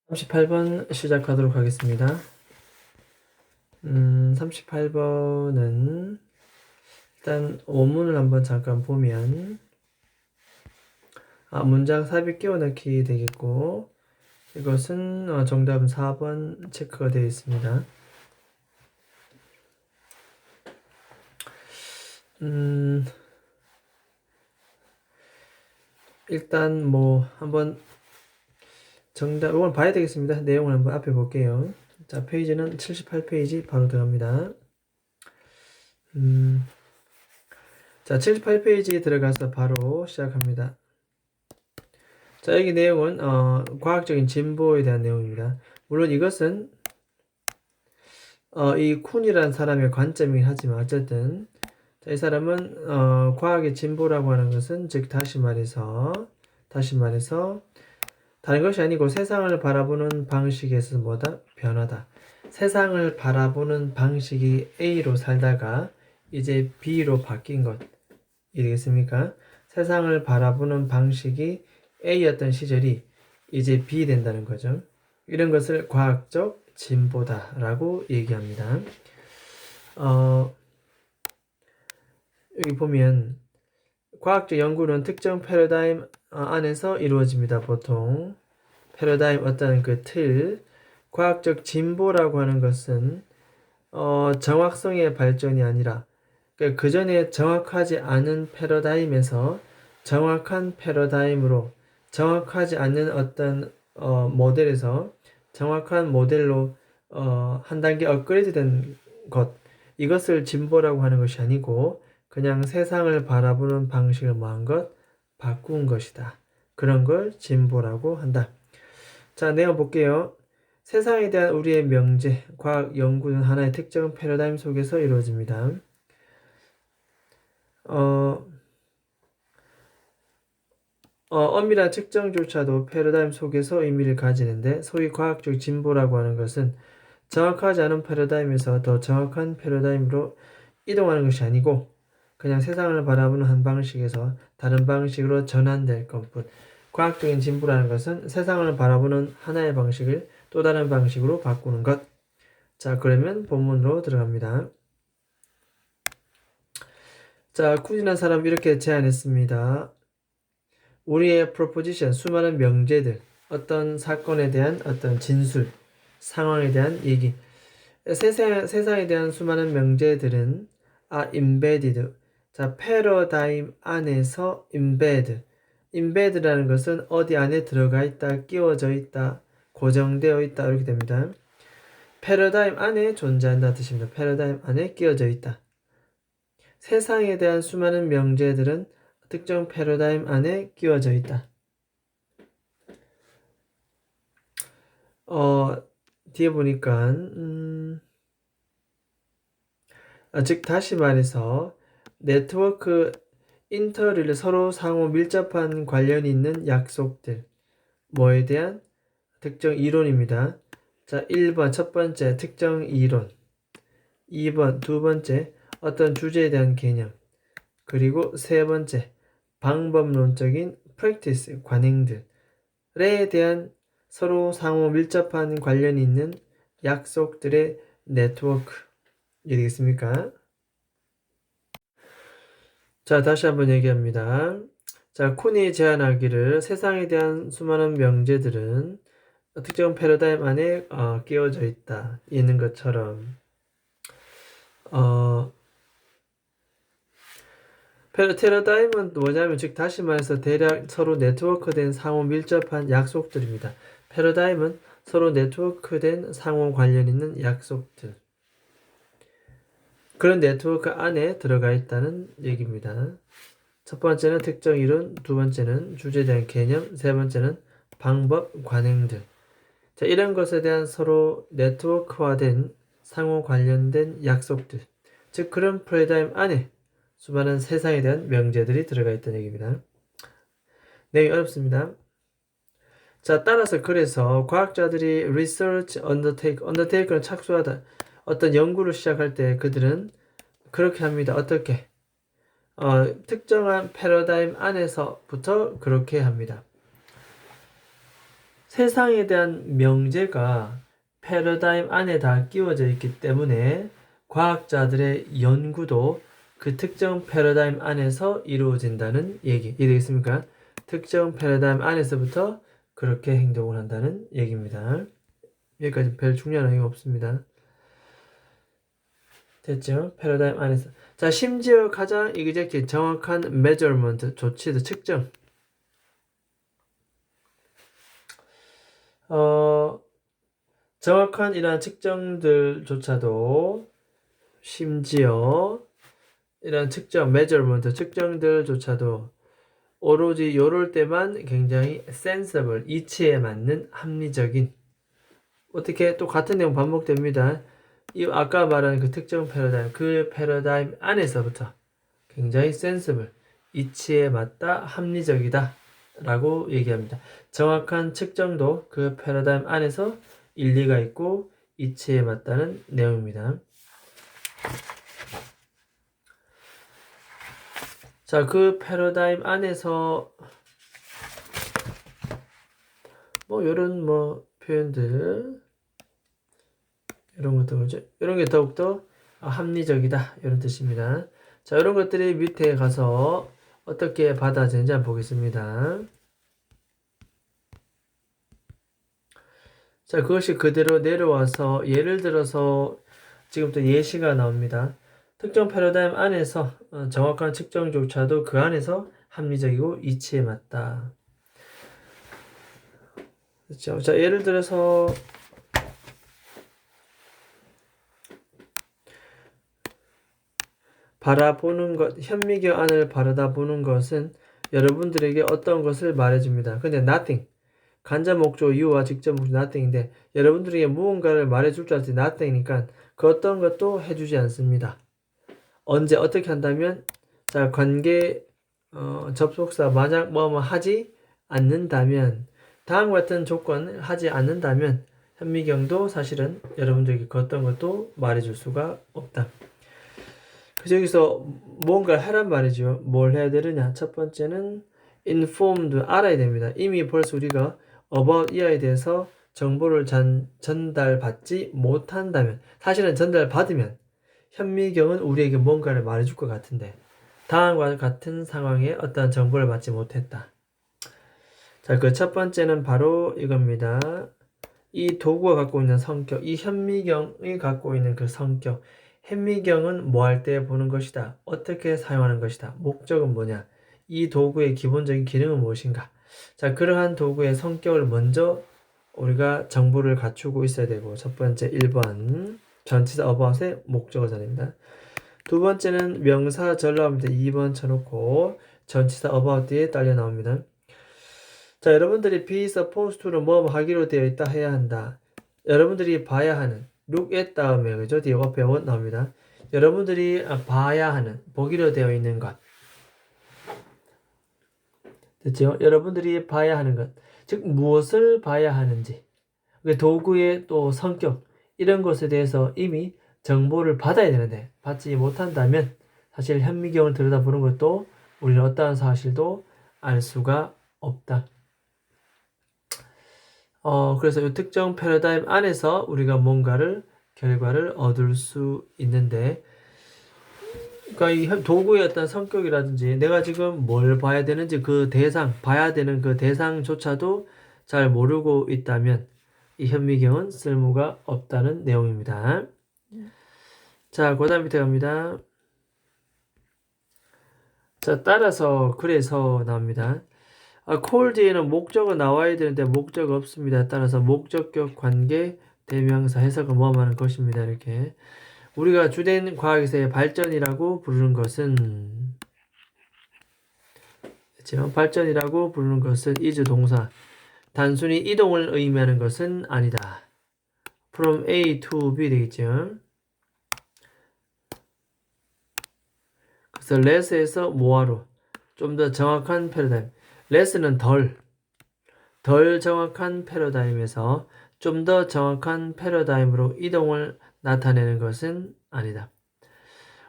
38번 시작하도록 하겠습니다. 38번은 일단 원문을 한번 잠깐 보면 문장 삽입 끼워 넣기 되겠고, 이것은 정답은 4번 체크가 되어 있습니다. 일단 한번 정답 이걸 봐야 되겠습니다. 내용을 한번 앞에 볼게요. 자, 페이지는 78페이지 바로 들어갑니다. 자, 78페이지에 들어가서 바로 시작합니다. 자, 여기 내용은 과학적인 진보에 대한 내용입니다. 물론 이것은 이 쿤이라는 사람의 관점이긴 하지만 어쨌든 자, 이 사람은 과학의 진보라고 하는 것은 즉 다시 말해서 다른 것이 아니고 세상을 바라보는 방식에서 뭐다? 변화다. 세상을 바라보는 방식이 A로 살다가 이제 B로 바뀐 것 이겠습니까? 세상을 바라보는 방식이 A였던 시절이 이제 B 된다는 거죠. 이런 것을 과학적 진보다라고 얘기합니다. 여기 보면 과학적 연구는 특정 패러다임 안에서 이루어집니다. 보통 패러다임 어떤 그 틀, 과학적 진보라고 하는 것은 정확성의 발전이 아니라 그 전에 정확하지 않은 패러다임에서 정확한 패러다임으로 정확하지 않는 어떤 모델에서 정확한 모델로 한 단계 업그레이드된 것, 이것을 진보라고 하는 것이 아니고 그냥 세상을 바라보는 방식을 바꾼 것이다. 그런 걸 진보라고 한다. 자, 내용 볼게요. 세상에 대한 우리의 명제, 과학 연구는 하나의 특정 패러다임 속에서 이루어집니다. 엄밀한 측정조차도 패러다임 속에서 의미를 가지는데 소위 과학적 진보라고 하는 것은 정확하지 않은 패러다임에서 더 정확한 패러다임으로 이동하는 것이 아니고 그냥 세상을 바라보는 한 방식에서 다른 방식으로 전환될 것뿐. 과학적인 진보라는 것은 세상을 바라보는 하나의 방식을 또 다른 방식으로 바꾸는 것. 자, 그러면 본문으로 들어갑니다. 자, 쿤이라는 사람 이렇게 제안했습니다. 우리의 프로포지션, 수많은 명제들, 어떤 사건에 대한 어떤 진술, 상황에 대한 얘기, 세상에 대한 수많은 명제들은 embedded. 자, 패러다임 안에서 embed라는 것은 어디 안에 들어가 있다, 끼워져 있다, 고정되어 있다 이렇게 됩니다. 패러다임 안에 존재한다 뜻입니다. 패러다임 안에 끼워져 있다. 세상에 대한 수많은 명제들은 특정 패러다임 안에 끼워져 있다. 뒤에 보니까 즉 다시 말해서 네트워크 인터릴레 서로 상호 밀접한 관련이 있는 약속들 뭐에 대한 특정 이론입니다. 자, 1번 첫 번째 특정 이론, 2번 두 번째 어떤 주제에 대한 개념, 그리고 세 번째 방법론적인 practice 관행들에 대한 서로 상호 밀접한 관련이 있는 약속들의 네트워크 이 되겠습니까? 자, 다시 한번 얘기합니다. 자, 쿤이 제안하기를 세상에 대한 수많은 명제들은 특정 패러다임 안에 끼워져 있는 것처럼 패러다임은 뭐냐면 즉 다시 말해서 대략 서로 네트워크된 상호 밀접한 약속들입니다. 패러다임은 서로 네트워크된 상호 관련 있는 약속들. 그런 네트워크 안에 들어가 있다는 얘기입니다. 첫 번째는 특정 이론, 두 번째는 주제에 대한 개념, 세 번째는 방법, 관행들. 자, 이런 것에 대한 서로 네트워크화된 상호 관련된 약속들. 즉 그런 패러다임 안에 수많은 세상에 대한 명제들이 들어가 있다는 얘기입니다. 내용이 어렵습니다. 자, 따라서 그래서 과학자들이 research undertake는 착수하다. 어떤 연구를 시작할 때 그들은 그렇게 합니다. 어떻게? 특정한 패러다임 안에서부터 그렇게 합니다. 세상에 대한 명제가 패러다임 안에 다 끼워져 있기 때문에 과학자들의 연구도 그 특정 패러다임 안에서 이루어진다는 얘기. 이해되겠습니까? 특정 패러다임 안에서부터 그렇게 행동을 한다는 얘기입니다. 여기까지 별 중요한 의미가 없습니다. 됐죠? 패러다임 안에서. 자, 심지어 가장 이그젝트 정확한 measurement, 조치도 측정. 정확한 이러한 측정들조차도 심지어 이런 측정, measurement, 측정들조차도 오로지 요럴 때만 굉장히 sensible, 이치에 맞는 합리적인 어떻게 또 같은 내용 반복됩니다. 이 아까 말한 그 특정 패러다임, 그 패러다임 안에서부터 굉장히 sensible, 이치에 맞다, 합리적이다 라고 얘기합니다. 정확한 측정도 그 패러다임 안에서 일리가 있고 이치에 맞다는 내용입니다. 자, 그 패러다임 안에서 요런 표현들 이런 것도 뭐죠? 이런 게 더욱더 합리적이다 이런 뜻입니다. 자, 이런 것들이 밑에 가서 어떻게 받아지는지 한번 보겠습니다. 자, 그것이 그대로 내려와서 예를 들어서 지금부터 예시가 나옵니다. 특정 패러다임 안에서 정확한 측정조차도 그 안에서 합리적이고 이치에 맞다. 그렇죠? 자, 예를 들어서 바라보는 것, 현미경 안을 바라보는 것은 여러분들에게 어떤 것을 말해줍니다. 근데 nothing. 간접 목적 you와 직접 목적 nothing인데 여러분들에게 무언가를 말해줄 줄 알았지 nothing이니까 그 어떤 것도 해주지 않습니다. 언제 어떻게 한다면 자 관계 접속사 만약 뭐뭐 하지 않는다면 다음과 같은 조건을 하지 않는다면 현미경도 사실은 여러분들에게 그 어떤 것도 말해줄 수가 없다. 그래서 여기서 뭔가를 하란 말이죠. 뭘 해야 되느냐? 첫 번째는 informed 알아야 됩니다. 이미 벌써 우리가 about 이하에 대해서 정보를 전달받지 못한다면 사실은 전달받으면 현미경은 우리에게 뭔가를 말해줄 것 같은데 다음과 같은 상황에 어떤 정보를 받지 못했다. 자, 그 첫 번째는 바로 이겁니다. 이 도구가 갖고 있는 성격, 이 현미경이 갖고 있는 그 성격. 현미경은 뭐 할 때 보는 것이다. 어떻게 사용하는 것이다. 목적은 뭐냐. 이 도구의 기본적인 기능은 무엇인가. 자, 그러한 도구의 성격을 먼저 우리가 정보를 갖추고 있어야 되고 첫 번째 1번 전치사 about의 목적어 자리입니다. 두 번째는 명사 전라합니다. 2번 쳐놓고 전치사 about 뒤에 딸려 나옵니다. 자, 여러분들이 be supposed to는 뭐 하기로 되어 있다 해야 한다. 여러분들이 봐야 하는 look at 다음에 그죠? 뒤에 옆에 what 나옵니다. 여러분들이 봐야 하는 보기로 되어 있는 것. 됐죠? 여러분들이 봐야 하는 것. 즉 무엇을 봐야 하는지. 도구의 또 성격 이런 것에 대해서 이미 정보를 받아야 되는데 받지 못한다면 사실 현미경을 들여다보는 것도 우리는 어떠한 사실도 알 수가 없다. 그래서 이 특정 패러다임 안에서 우리가 뭔가를 결과를 얻을 수 있는데 그러니까 이 도구의 어떤 성격이라든지 내가 지금 뭘 봐야 되는지 그 대상, 봐야 되는 그 대상조차도 잘 모르고 있다면 이 현미경은 쓸모가 없다는 내용입니다. 자, 그 다음 밑에 갑니다. 자, 따라서 그래서 나옵니다. call 뒤에는 목적어 나와야 되는데 목적 없습니다. 따라서 목적격 관계 대명사 해석은 뭐뭐 하는 것입니다. 이렇게 우리가 주된 과학에서의 발전이라고 부르는 것은 그렇죠? 발전이라고 부르는 것은 is 동사 단순히 이동을 의미하는 것은 아니다. from A to B 되겠죠. 그래서 less에서 more로 좀 더 정확한 패러다임 less는 덜 정확한 패러다임에서 좀 더 정확한 패러다임으로 이동을 나타내는 것은 아니다.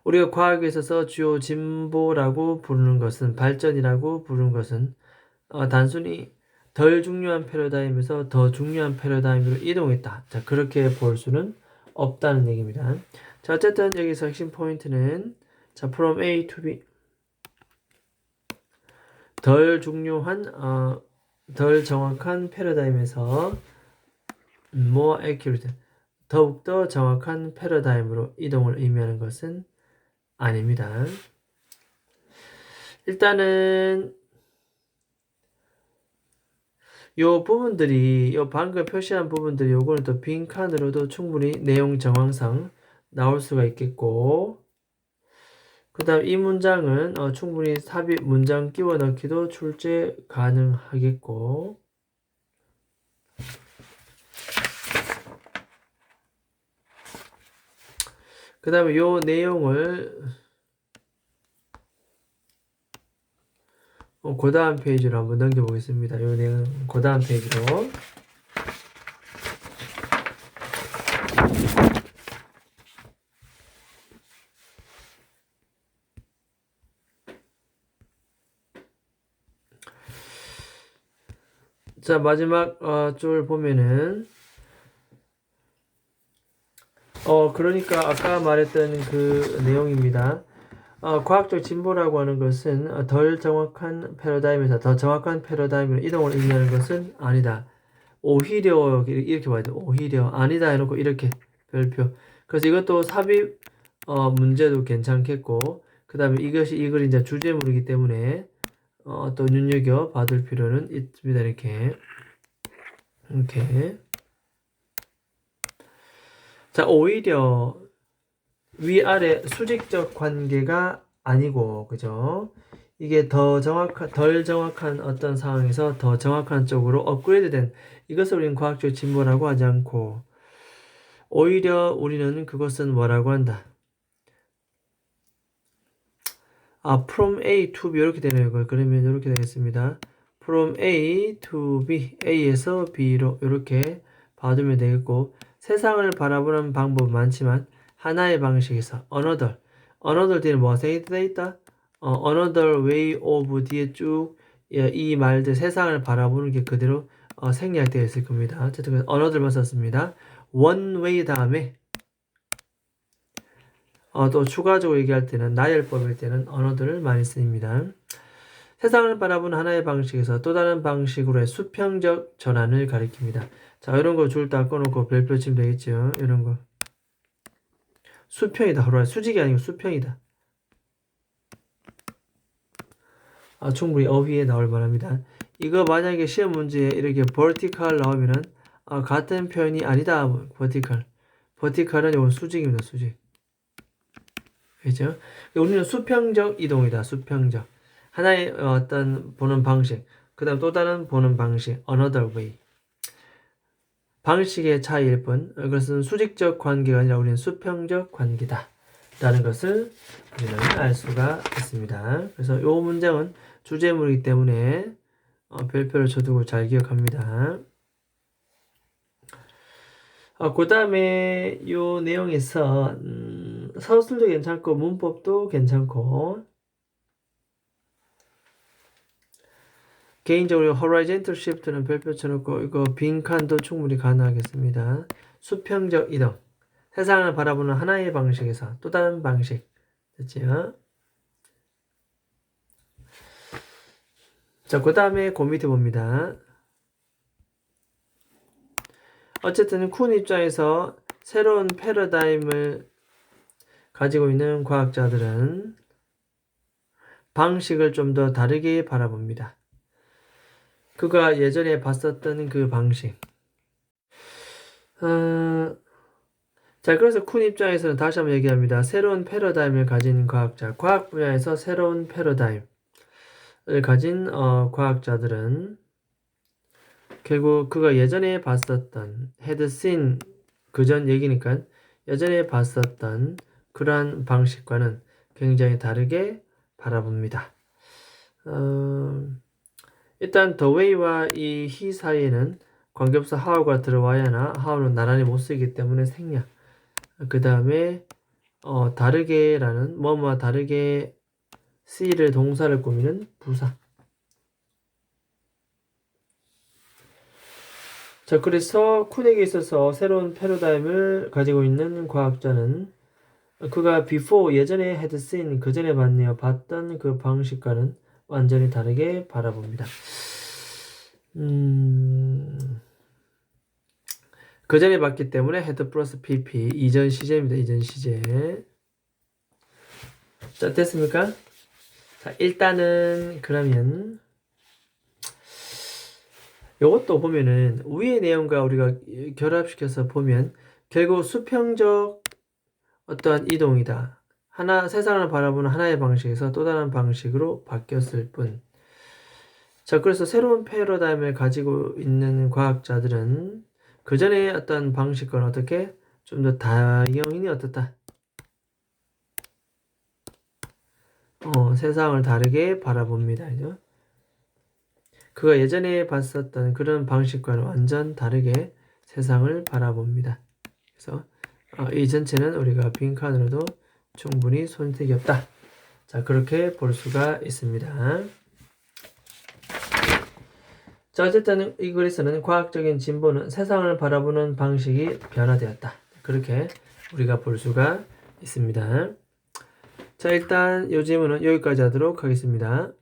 우리가 과학에 있어서 주요 진보라고 부르는 것은 발전이라고 부르는 것은 단순히 덜 중요한 패러다임에서 더 중요한 패러다임으로 이동했다. 자, 그렇게 볼 수는 없다는 얘기입니다. 자, 어쨌든 여기서 핵심 포인트는 자, from A to B 덜 중요한 덜 정확한 패러다임에서 more accurate 더욱더 정확한 패러다임으로 이동을 의미하는 것은 아닙니다. 일단은 요 부분들이 요 방금 표시한 부분들이 요거는 또 빈칸으로도 충분히 내용 정황상 나올 수가 있겠고 그 다음 이 문장은 충분히 삽입 문장 끼워 넣기도 출제 가능하겠고 그 다음에 요 내용을 그 다음 페이지로 한번 넘겨보겠습니다. 요 내용 그 다음 페이지로 자 마지막 줄 보면은 그러니까 아까 말했던 그 내용입니다. 과학적 진보라고 하는 것은 덜 정확한 패러다임에서 더 정확한 패러다임으로 이동을 의미하는 것은 아니다. 오히려 이렇게 봐야 돼. 오히려 아니다 해놓고 이렇게 별표. 그래서 이것도 삽입 문제도 괜찮겠고 그 다음에 이것이 이 글이 이제 주제물이기 때문에 또 눈여겨 받을 필요는 있습니다. 이렇게 자 오히려 위아래 수직적 관계가 아니고 그죠? 이게 덜 정확한 어떤 상황에서 더 정확한 쪽으로 업그레이드된 이것을 우리는 과학적 진보라고 하지 않고 오히려 우리는 그것은 뭐라고 한다? from A to B 이렇게 되네요. 그러면 이렇게 되겠습니다. from A to B, A에서 B로 이렇게 봐두면 되겠고 세상을 바라보는 방법 많지만 하나의 방식에서 another 뒤에 뭐가 생략되어 있다? another way of 뒤에 쭉 이 말들 세상을 바라보는 게 그대로 생략되어 있을 겁니다. 어쨌든 another만 썼습니다. one way 다음에 또 추가적으로 얘기할 때는 나열법일 때는 언어들을 많이 씁니다. 세상을 바라보는 하나의 방식에서 또 다른 방식으로의 수평적 전환을 가리킵니다. 자, 이런 거 줄 다 꺼놓고 별표 치면 되겠죠. 이런 거. 수평이다. 수직이 아니고 수평이다. 충분히 어휘에 나올 만합니다. 이거 만약에 시험 문제에 이렇게 vertical 나오면은 같은 표현이 아니다. vertical. vertical은 이건 수직입니다. 수직. 그죠? 우리는 수평적 이동이다. 수평적. 하나의 어떤 보는 방식. 그 다음 또 다른 보는 방식. another way. 방식의 차이일 뿐. 그것은 수직적 관계가 아니라 우리는 수평적 관계다. 라는 것을 우리는 알 수가 있습니다. 그래서 이 문장은 주제물이기 때문에 별표를 쳐두고 잘 기억합니다. 그 다음에 이 내용에서 서술도 괜찮고 문법도 괜찮고 개인적으로 horizontal shift는 별표 쳐놓고 이거 빈칸도 충분히 가능하겠습니다. 수평적 이동 세상을 바라보는 하나의 방식에서 또 다른 방식 됐죠? 자, 그 다음에 그 밑에 봅니다. 어쨌든 쿤 입장에서 새로운 패러다임을 가지고 있는 과학자들은 방식을 좀 더 다르게 바라봅니다. 그가 예전에 봤었던 그 방식. 자, 그래서 쿤 입장에서는 다시 한번 얘기합니다. 새로운 패러다임을 가진 과학자. 과학 분야에서 새로운 패러다임을 가진 과학자들은 결국 그가 예전에 봤었던 had seen 그전 얘기니까 예전에 봤었던 그러한 방식과는 굉장히 다르게 바라봅니다. 일단 the way와 이 he 사이에는 관계없어 how가 들어와야 하나 how는 나란히 못 쓰기 때문에 생략. 그 다음에 다르게라는 뭐뭐와 다르게 C를 동사를 꾸미는 부사. 자, 그래서 쿤에게 있어서 새로운 패러다임을 가지고 있는 과학자는 그가 before 예전에 had seen 그 전에 봤던 그 방식과는 완전히 다르게 바라봅니다. 그 전에 봤기 때문에 had 플러스 pp 이전 시제입니다. 이전 시제. 자, 됐습니까? 자, 일단은 그러면 이것도 보면은 위의 내용과 우리가 결합시켜서 보면 결국 수평적 어떠한 이동이다. 세상을 바라보는 하나의 방식에서 또 다른 방식으로 바뀌었을 뿐. 자, 그래서 새로운 패러다임을 가지고 있는 과학자들은 그 전에 어떤 방식과는 어떻게 좀 더 다영인이 어떻다. 세상을 다르게 바라봅니다. 그죠? 그가 예전에 봤었던 그런 방식과는 완전 다르게 세상을 바라봅니다. 그래서 이 전체는 우리가 빈칸으로도 충분히 손색이 없다. 자, 그렇게 볼 수가 있습니다. 자, 어쨌든 이 글에서는 과학적인 진보는 세상을 바라보는 방식이 변화되었다. 그렇게 우리가 볼 수가 있습니다. 자, 일단 이 질문은 여기까지 하도록 하겠습니다.